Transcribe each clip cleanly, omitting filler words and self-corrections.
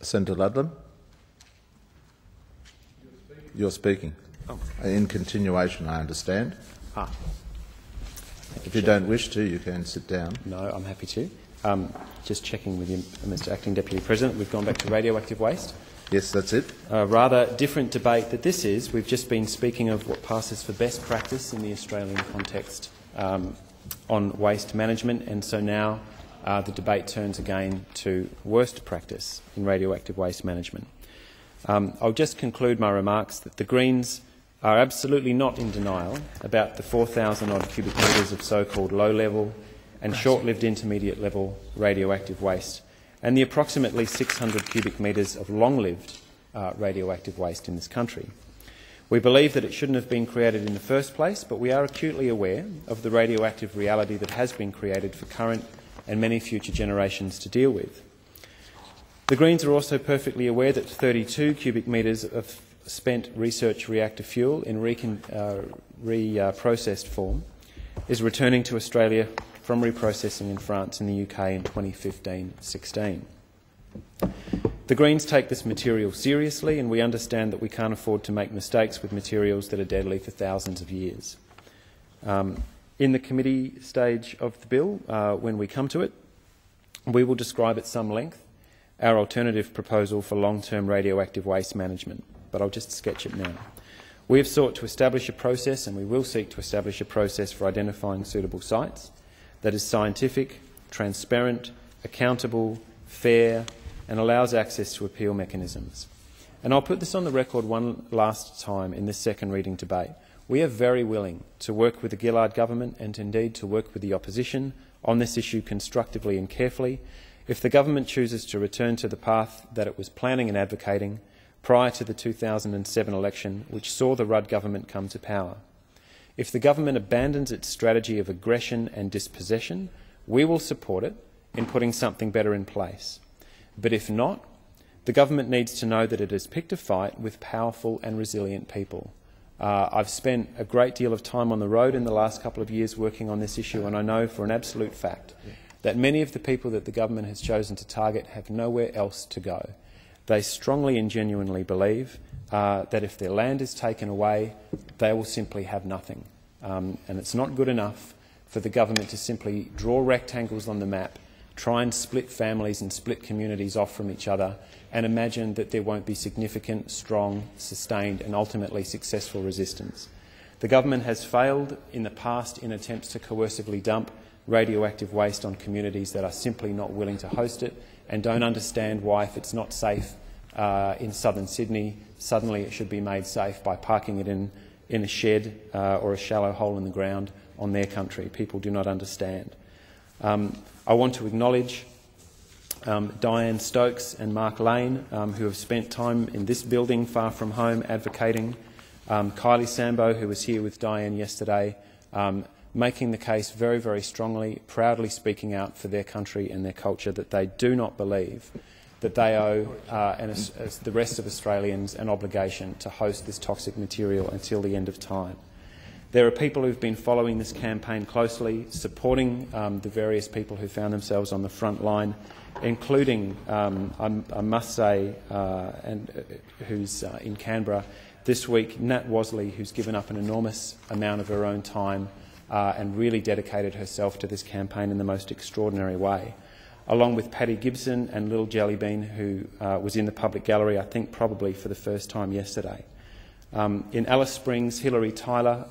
Senator Ludlam? You're speaking. Oh. In continuation, I understand. If you don't wish to, you can sit down. No, I'm happy to. Just checking with you, Mr Acting Deputy President, we've gone back to radioactive waste. Yes, that's it. A rather different debate that this is. We've just been speaking of what passes for best practice in the Australian context on waste management, and so now the debate turns again to worst practice in radioactive waste management. I'll just conclude my remarks that the Greens are absolutely not in denial about the 4,000-odd cubic metres of so-called low-level and short-lived intermediate-level radioactive waste, and the approximately 600 cubic metres of long-lived radioactive waste in this country. We believe that it shouldn't have been created in the first place, but we are acutely aware of the radioactive reality that has been created for current and many future generations to deal with. The Greens are also perfectly aware that 32 cubic metres of spent research reactor fuel in reprocessed form is returning to Australia from reprocessing in France and the UK in 2015-16. The Greens take this material seriously, and we understand that we can't afford to make mistakes with materials that are deadly for thousands of years. In the committee stage of the bill, when we come to it, we will describe at some length our alternative proposal for long-term radioactive waste management, but I'll just sketch it now. We have sought to establish a process, and we will seek to establish a process for identifying suitable sites that is scientific, transparent, accountable, fair, and allows access to appeal mechanisms. And I'll put this on the record one last time in this second reading debate. We are very willing to work with the Gillard government and indeed to work with the opposition on this issue constructively and carefully if the government chooses to return to the path that it was planning and advocating prior to the 2007 election, which saw the Rudd government come to power. If the government abandons its strategy of aggression and dispossession, we will support it in putting something better in place. But if not, the government needs to know that it has picked a fight with powerful and resilient people. I've spent a great deal of time on the road in the last couple of years working on this issue, and I know for an absolute fact that many of the people that the government has chosen to target have nowhere else to go. They strongly and genuinely believe that if their land is taken away, they will simply have nothing. And it's not good enough for the government to simply draw rectangles on the map, try and split families and split communities off from each other, and imagine that there won't be significant, strong, sustained and ultimately successful resistance. The government has failed in the past in attempts to coercively dump radioactive waste on communities that are simply not willing to host it and don't understand why, if it's not safe in southern Sydney, suddenly it should be made safe by parking it in a shed or a shallow hole in the ground on their country. People do not understand. I want to acknowledge Diane Stokes and Mark Lane, who have spent time in this building far from home advocating, Kylie Sambo, who was here with Diane yesterday, making the case very, very strongly, proudly speaking out for their country and their culture, that they do not believe that they owe, as the rest of Australians, an obligation to host this toxic material until the end of time. There are people who've been following this campaign closely, supporting the various people who found themselves on the front line, including, I must say, who's in Canberra this week, Nat Wasley, who's given up an enormous amount of her own time and really dedicated herself to this campaign in the most extraordinary way, along with Paddy Gibson and Little Jellybean, who was in the public gallery, I think probably for the first time yesterday. In Alice Springs, Hilary Tyler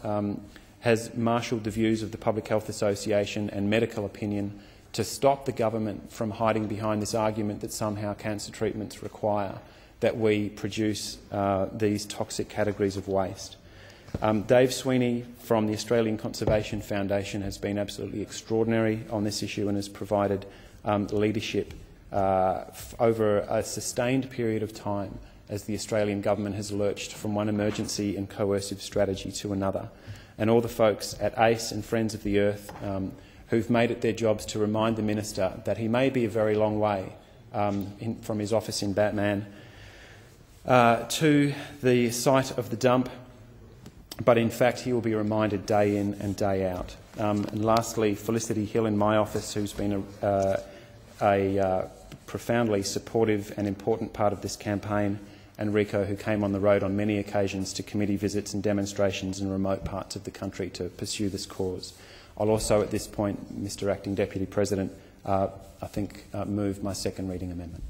has marshalled the views of the Public Health Association and medical opinion to stop the government from hiding behind this argument that somehow cancer treatments require that we produce these toxic categories of waste. Dave Sweeney from the Australian Conservation Foundation has been absolutely extraordinary on this issue and has provided leadership over a sustained period of time as the Australian government has lurched from one emergency and coercive strategy to another. And all the folks at ACE and Friends of the Earth who've made it their jobs to remind the Minister that he may be a very long way from his office in Batman to the site of the dump, but in fact he will be reminded day in and day out. And lastly, Felicity Hill in my office, who's been a profoundly supportive and important part of this campaign, and Rico, who came on the road on many occasions to committee visits and demonstrations in remote parts of the country to pursue this cause. I'll also at this point, Mr Acting Deputy President, move my second reading amendment.